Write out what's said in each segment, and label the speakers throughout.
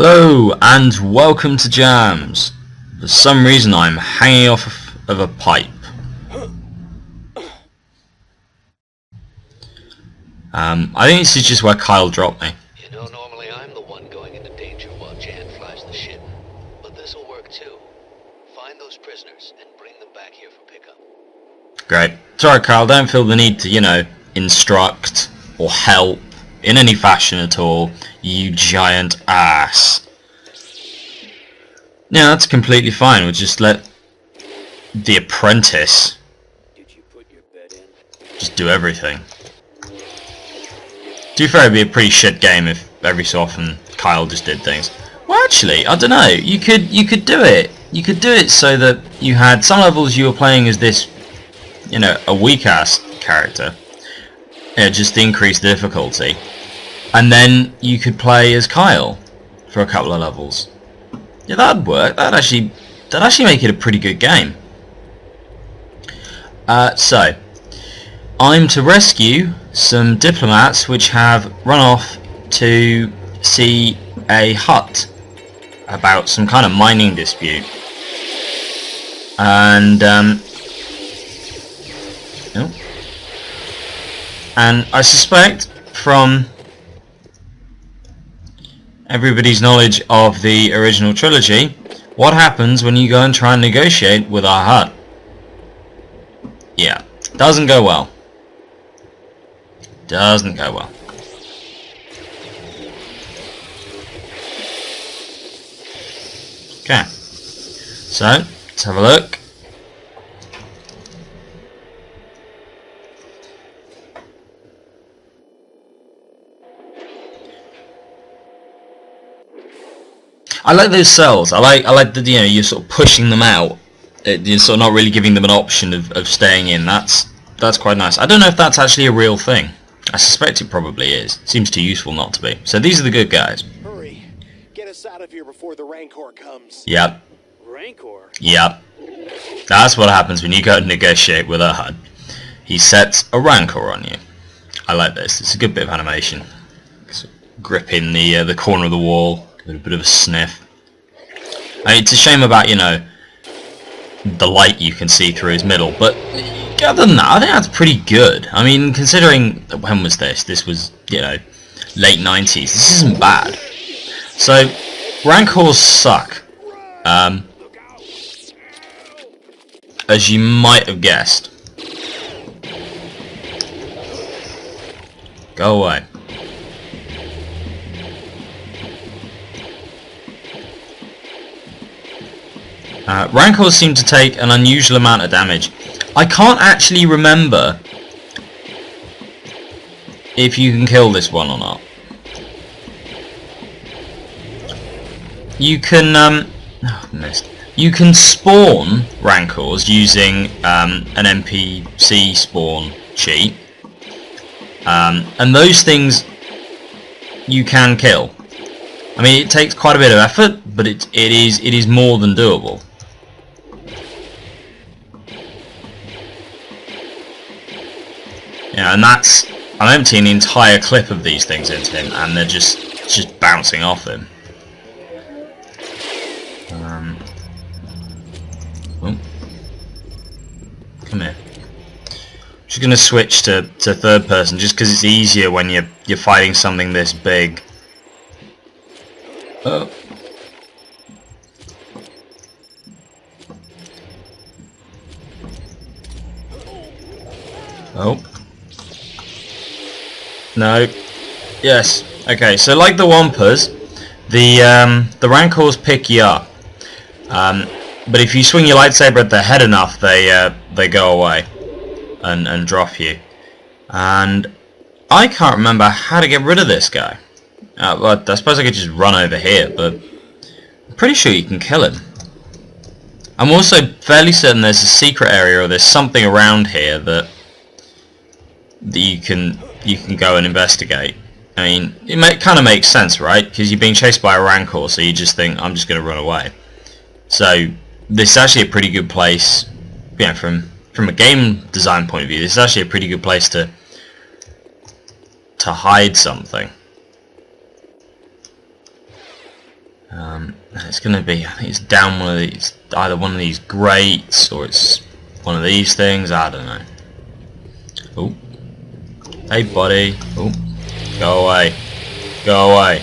Speaker 1: Hello and welcome to Jams. For some reason I'm hanging off of a pipe. I think this is just where Kyle dropped me.
Speaker 2: You know, normally I'm the one going into danger while Jan flies the ship. But this'll work too. Find those prisoners and bring them back here for pickup.
Speaker 1: Great. Sorry Kyle, don't feel the need to, instruct or help in any fashion at all, you giant ass. Yeah, that's completely fine. We'll just let the apprentice just do everything. To be fair, it'd be a pretty shit game if every so often Kyle just did things. Well, actually, I don't know. You could do it. You could do it so that you had some levels you were playing as this, a weak ass character. Just increase the difficulty, and then you could play as Kyle for a couple of levels. Yeah, that'd work. That'd actually make it a pretty good game. So, I'm to rescue some diplomats which have run off to see a hut about some kind of mining dispute. And, and I suspect from everybody's knowledge of the original trilogy, what happens when you go and try and negotiate with our hut? Yeah, doesn't go well. Doesn't go well. Okay, so let's have a look. I like those cells. I like that you're sort of pushing them out. You're sort of not really giving them an option of staying in. That's quite nice. I don't know if that's actually a real thing. I suspect it probably is. Seems too useful not to be. So these are the good guys.
Speaker 3: Hurry. Get us out of here before the Rancor comes.
Speaker 1: Yep.
Speaker 3: Rancor?
Speaker 1: Yep. That's what happens when you go to negotiate with a HUD. He sets a Rancor on you. I like this. It's a good bit of animation. Sort of gripping the corner of the wall. Give it a bit of a sniff. I mean, it's a shame about, the light you can see through his middle, but other than that, I think that's pretty good. I mean, considering, when was this? This was, late 90s. This isn't bad. So, Rancors suck. As you might have guessed. Go away. Rancors seem to take an unusual amount of damage. I can't actually remember if you can kill this one or not. You can missed. You can spawn Rancors using an NPC spawn cheat, and those things you can kill. I mean, it takes quite a bit of effort, but it is more than doable. Yeah, and I'm emptying the entire clip of these things into him, and they're just bouncing off him. Oh. Come here. I'm just gonna switch to third person, just because it's easier when you're fighting something this big. Oh. Oh. No. Yes. Okay. So like the Wampas, the Rancors pick you up. But if you swing your lightsaber at their head enough, they go away and drop you. And I can't remember how to get rid of this guy. Well, I suppose I could just run over here, but I'm pretty sure you can kill him. I'm also fairly certain there's a secret area or there's something around here that you can go and investigate. I mean, it kind of makes sense, right? Because you're being chased by a Rancor, so you just think, I'm just going to run away. So this is actually a pretty good place, from a game design point of view, this is actually a pretty good place to hide something. It's going to be, I think it's down one of these, either one of these grates or it's one of these things, I don't know. Oh, hey buddy, oh, go away, go away,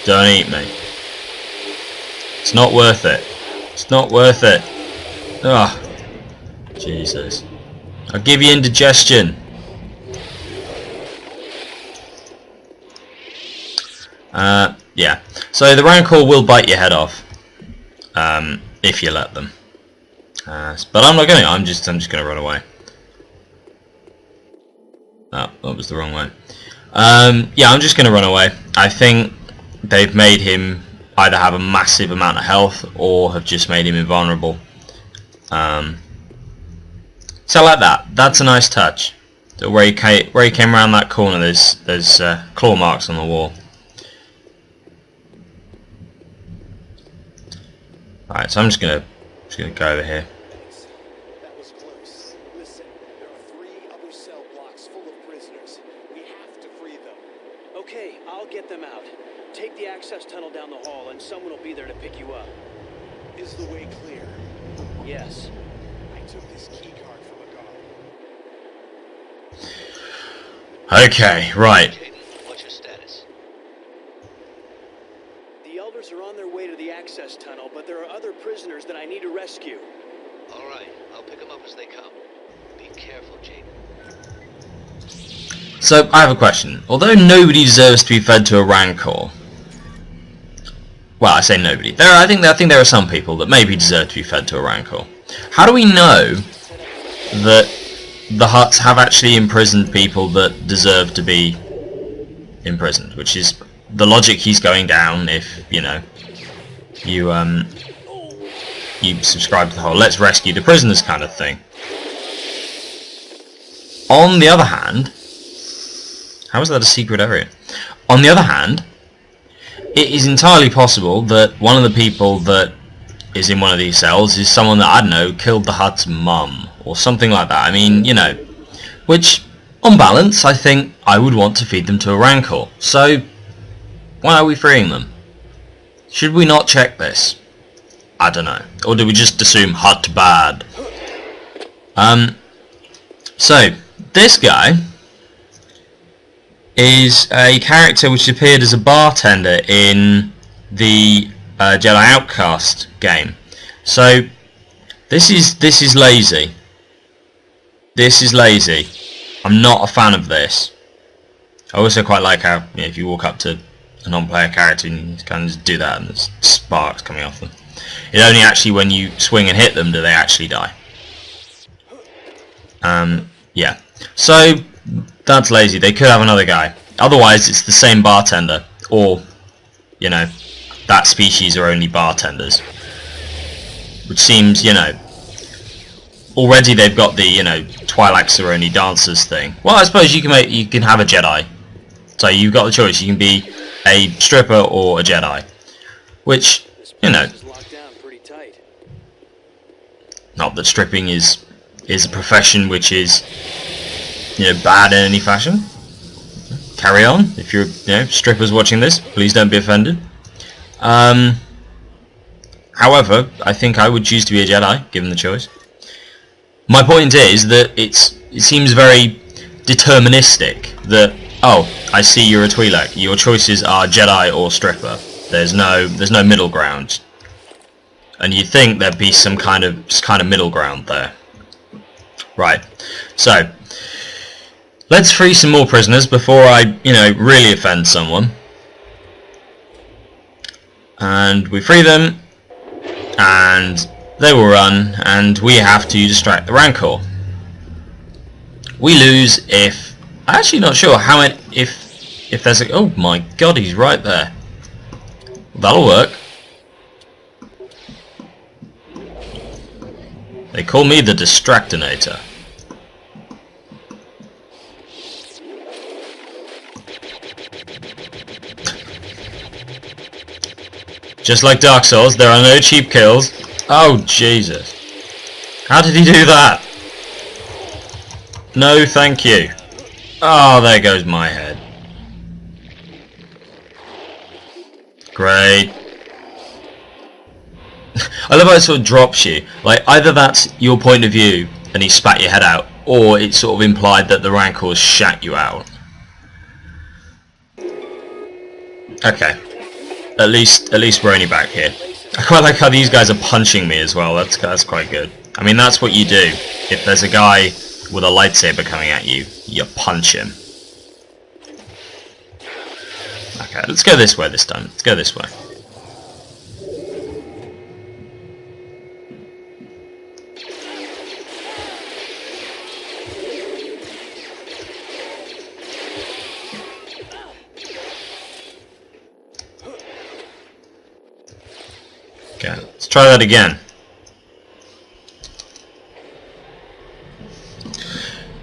Speaker 1: don't eat me. It's not worth it, it's not worth it. Ugh, Jesus, I'll give you indigestion. Yeah, so the Rancor will bite your head off if you let them. But I'm not going to. I'm just going to run away. Oh, that was the wrong way. Yeah, I'm just going to run away. I think they've made him either have a massive amount of health or have just made him invulnerable. So I like that. That's a nice touch. Where he came around that corner, there's claw marks on the wall. Alright, so I'm just gonna go over here.
Speaker 3: That was close. Listen, there are 3 other cell blocks full of prisoners. We have to free them.
Speaker 4: Okay, I'll get them out. Take the access tunnel down the hall and someone will be there to pick you up.
Speaker 3: Is the way clear?
Speaker 4: Yes.
Speaker 3: I took this key card from a guard.
Speaker 1: Okay, right.
Speaker 2: Jaden, what's your status?
Speaker 4: The elders are on their way to the access tunnel, but there are other prisoners that I need to rescue.
Speaker 2: Alright, I'll pick them up as they come. Be careful, Jaden.
Speaker 1: So I have a question. Although nobody deserves to be fed to a Rancor, well, I say nobody. I think there are some people that maybe deserve to be fed to a Rancor. How do we know that the Hutts have actually imprisoned people that deserve to be imprisoned? Which is the logic he's going down if, you know, you subscribe to the whole let's rescue the prisoners kind of thing. On the other hand, how is that a secret area? On the other hand, it is entirely possible that one of the people that is in one of these cells is someone that, I don't know, killed the Hutt's mum or something like that. I mean, you know, which, on balance, I think I would want to feed them to a Rancor. So, why are we freeing them? Should we not check this? I don't know. Or do we just assume Hutt bad? So, this guy is a character which appeared as a bartender in the Jedi Outcast game. So this is lazy. This is lazy. I'm not a fan of this. I also quite like how, you know, if you walk up to a non-player character and you kind of just do that and there's sparks coming off them. It only actually when you swing and hit them do they actually die. Yeah. So that's lazy. They could have another guy. Otherwise, it's the same bartender, or, you know, that species are only bartenders. Which seems, you know, already they've got the, you know, Twi'leks are only dancers thing. Well, I suppose you can have a Jedi. So you've got the choice. You can be a stripper or a Jedi, which, you know,
Speaker 4: This is locked down pretty tight.
Speaker 1: not that stripping is a profession which is, you know, bad in any fashion. Carry on. If you're, you know, strippers watching this, please don't be offended. However, I think I would choose to be a Jedi, given the choice. My point is that it seems very deterministic that, oh, I see you're a Twi'lek. Your choices are Jedi or stripper. There's no middle ground. And you'd think there'd be some kind of middle ground there. Right. So, let's free some more prisoners before I, you know, really offend someone. And we free them, and they will run, and we have to distract the Rancor. We lose if... I'm actually not sure how it... If there's a... Oh my god, he's right there. That'll work. They call me the Distractinator. Just like Dark Souls, there are no cheap kills. Oh, Jesus. How did he do that? No, thank you. Oh, there goes my head. Great. I love how it sort of drops you. Like, either that's your point of view and he spat your head out, or it's sort of implied that the Rancors shat you out. Okay. At least we're only back here. I quite like how these guys are punching me as well. That's quite good. I mean, that's what you do. If there's a guy with a lightsaber coming at you, you punch him. Okay, let's go this way this time. Let's go this way. Okay, let's try that again.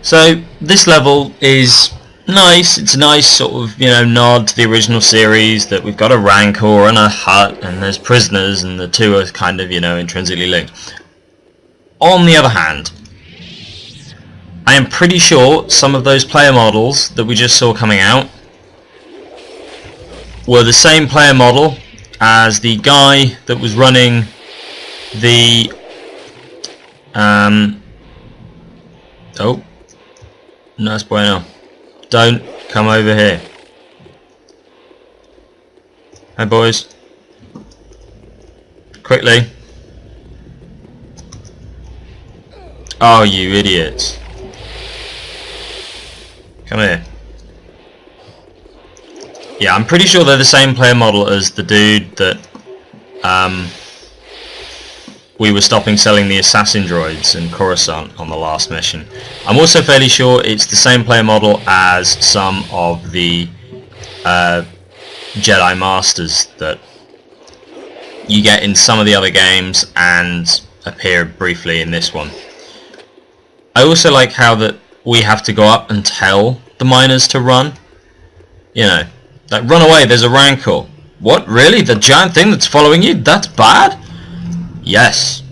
Speaker 1: So this level is nice. It's a nice sort of, you know, nod to the original series that we've got a Rancor and a hut and there's prisoners and the two are kind of, you know, intrinsically linked. On the other hand, I am pretty sure some of those player models that we just saw coming out were the same player model as the guy that was running the oh, nice bueno. Don't come over here. Hey boys. Quickly. Oh, you idiots. Come here. Yeah, I'm pretty sure they're the same player model as the dude that we were stopping selling the assassin droids in Coruscant on the last mission. I'm also fairly sure it's the same player model as some of the Jedi Masters that you get in some of the other games and appear briefly in this one. I also like how that we have to go up and tell the miners to run. You know, like, run away, there's a Rancor. What, really? The giant thing that's following you? That's bad? Yes.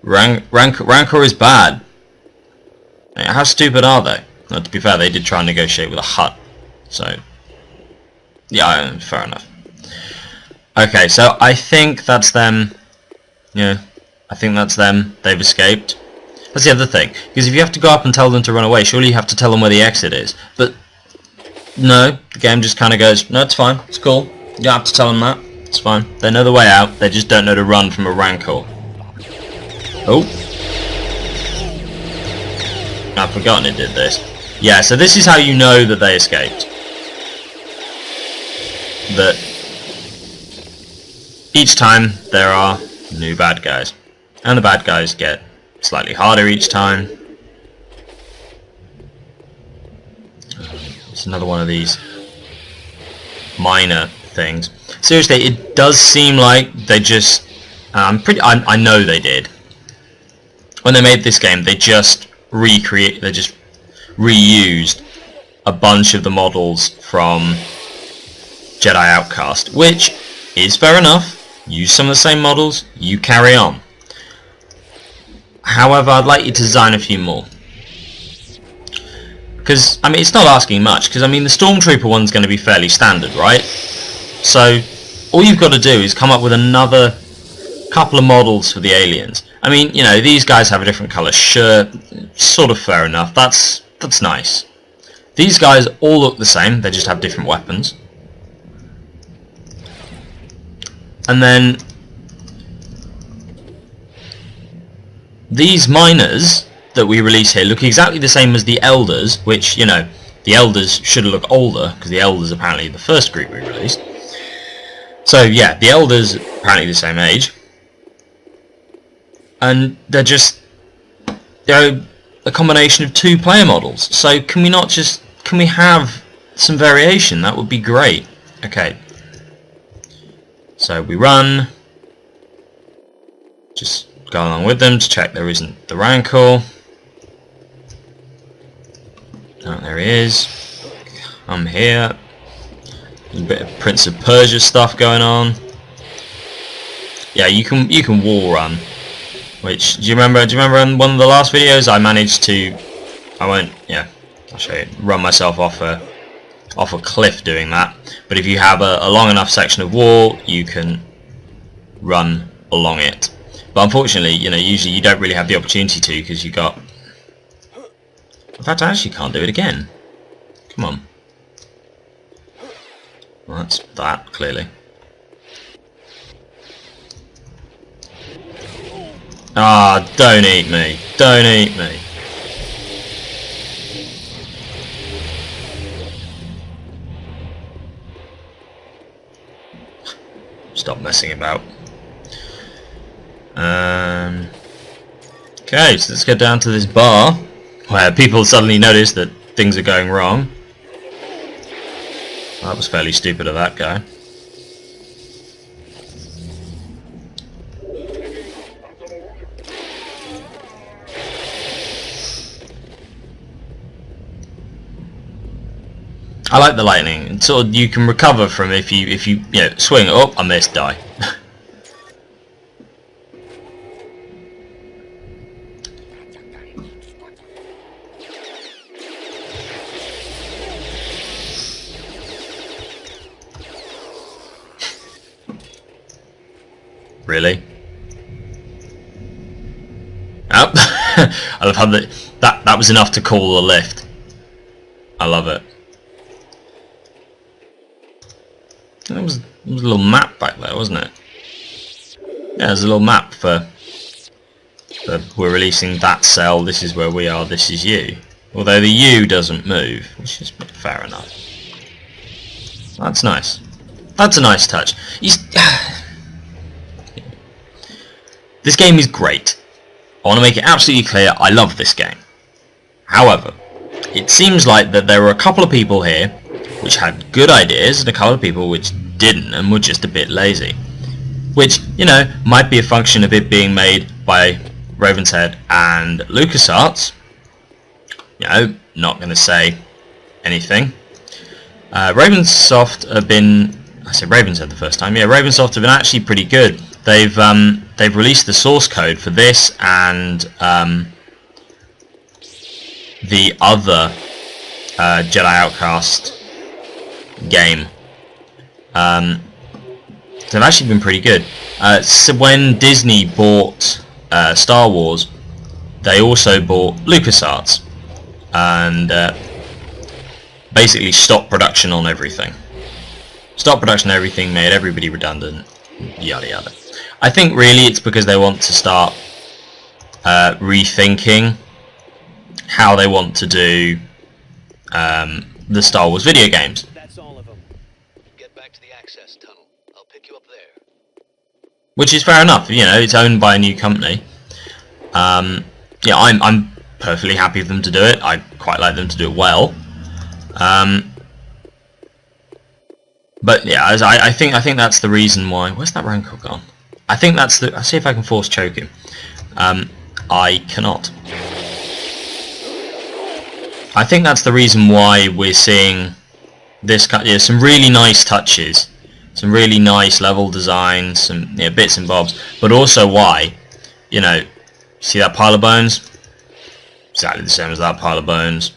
Speaker 1: Rancor is bad. How stupid are they? Now, to be fair, they did try and negotiate with a hut. So, yeah, fair enough. Okay, so I think that's them. Yeah, I think that's them. They've escaped. That's the other thing. Because if you have to go up and tell them to run away, surely you have to tell them where the exit is. But no, the game just kind of goes, no, it's fine, it's cool. You don't have to tell them that. It's fine. They know the way out. They just don't know to run from a Rancor. Oh. I've forgotten it did this. Yeah, so this is how you know that they escaped. That each time there are new bad guys. And the bad guys get slightly harder each time. It's another one of these minor things. Seriously, it does seem like they just... I know they did. When they made this game, they just reused a bunch of the models from Jedi Outcast, which is fair enough. Use some of the same models, you carry on. However, I'd like you to design a few more. Because, I mean, it's not asking much, because, I mean, the Stormtrooper one's going to be fairly standard, right? So, all you've got to do is come up with another couple of models for the aliens. I mean, you know, these guys have a different colour shirt, sort of fair enough, that's nice. These guys all look the same, they just have different weapons. And then these miners that we release here look exactly the same as the Elders, which, you know, the Elders should look older, because the Elders are apparently the first group we released. So yeah, the Elders are apparently the same age. And they're a combination of two player models. So can we have some variation? That would be great. Okay. So we run. Just go along with them to check there isn't the Rancor. Oh, there he is. I'm here. A bit of Prince of Persia stuff going on. Yeah, you can wall run. Which, do you remember in one of the last videos I managed to, I'll show you, run myself off a cliff doing that. But if you have a long enough section of wall, you can run along it. But unfortunately, you know, usually you don't really have the opportunity to, because you got... In fact, I actually can't do it again. Come on. Well, that's that, clearly. Ah, don't eat me. Don't eat me. Stop messing about. Okay, so let's get down to this bar where people suddenly notice that things are going wrong. That was fairly stupid of that guy. I like the lightning. It's sort of, you can recover from if you swing. Oh, I missed. Die. Really? Oh, I love how that was enough to call the lift. I love it. There was a little map back there, wasn't it? Yeah, there's a little map for we're releasing that cell, this is where we are, this is you. Although the U doesn't move, which is fair enough. That's nice. That's a nice touch. This game is great. I want to make it absolutely clear, I love this game. However, it seems like that there were a couple of people here which had good ideas and a couple of people which didn't and were just a bit lazy. Which, you know, might be a function of it being made by Ravenshead and LucasArts. You know, not going to say anything. Ravensoft have been... I said Ravenshead the first time. Yeah, Ravensoft have been actually pretty good. They've released the source code for this and the other Jedi Outcast game. They've actually been pretty good. So when Disney bought Star Wars, they also bought LucasArts and basically stopped production on everything. Stopped production on everything, made everybody redundant, yada yada. I think really it's because they want to start rethinking how they want to do the Star Wars video games.
Speaker 4: That's all of them.
Speaker 2: Get back to the access tunnel. I'll pick you up there.
Speaker 1: Which is fair enough, you know, it's owned by a new company. Yeah, I'm perfectly happy for them to do it. I quite like them to do it well. But yeah, I think that's the reason why. Where's that Rancor gone? I think that's the. I'll see if I can force choke him. I cannot. I think that's the reason why we're seeing this. Yeah, some really nice touches, some really nice level design, some bits and bobs. But also why, you know, see that pile of bones? Exactly the same as that pile of bones.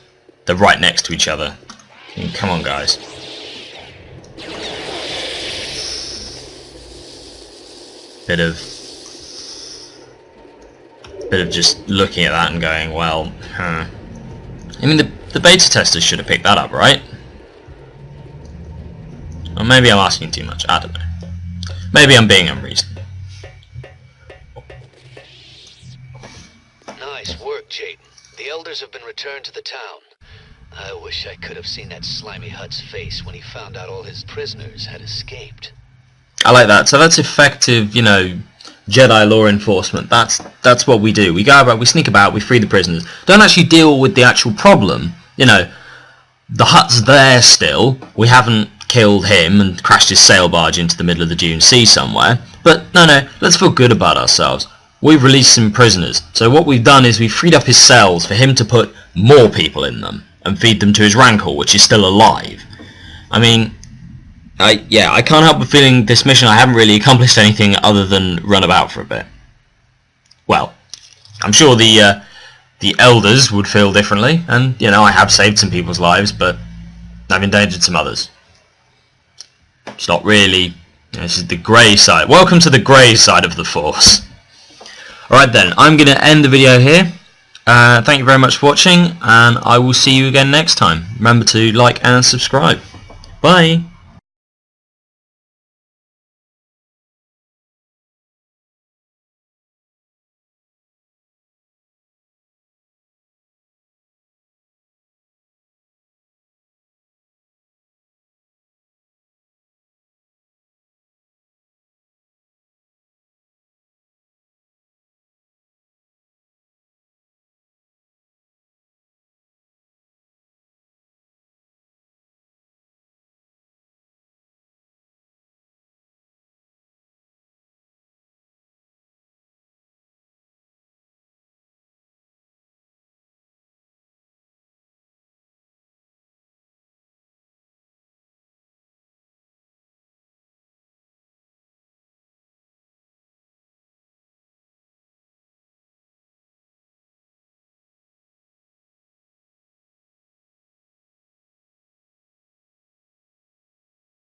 Speaker 1: They're right next to each other. I mean, come on, guys. Bit of just looking at that and going, well, huh. I mean, the beta testers should have picked that up, right? Or maybe I'm asking too much. I don't know. Maybe I'm being unreasonable.
Speaker 2: Nice work, Jaden. The elders have been returned to the town. I wish I could have seen that slimy Hutt's face when he found out all his prisoners had escaped.
Speaker 1: I like that. So that's effective, you know, Jedi law enforcement. That's what we do. We go about, we sneak about, we free the prisoners. Don't actually deal with the actual problem. You know, the Hutt's there still. We haven't killed him and crashed his sail barge into the middle of the Dune Sea somewhere. But no, let's feel good about ourselves. We've released some prisoners. So what we've done is we've freed up his cells for him to put more people in them and feed them to his Rancor, which is still alive. I mean, I can't help but feeling this mission I haven't really accomplished anything other than run about for a bit. Well, I'm sure the elders would feel differently, and you know I have saved some people's lives, but I've endangered some others. It's not really This is the grey side. Welcome to the grey side of the Force. Alright then, I'm going to end the video here. Thank you very much for watching, and I will see you again next time. Remember to like and subscribe. Bye!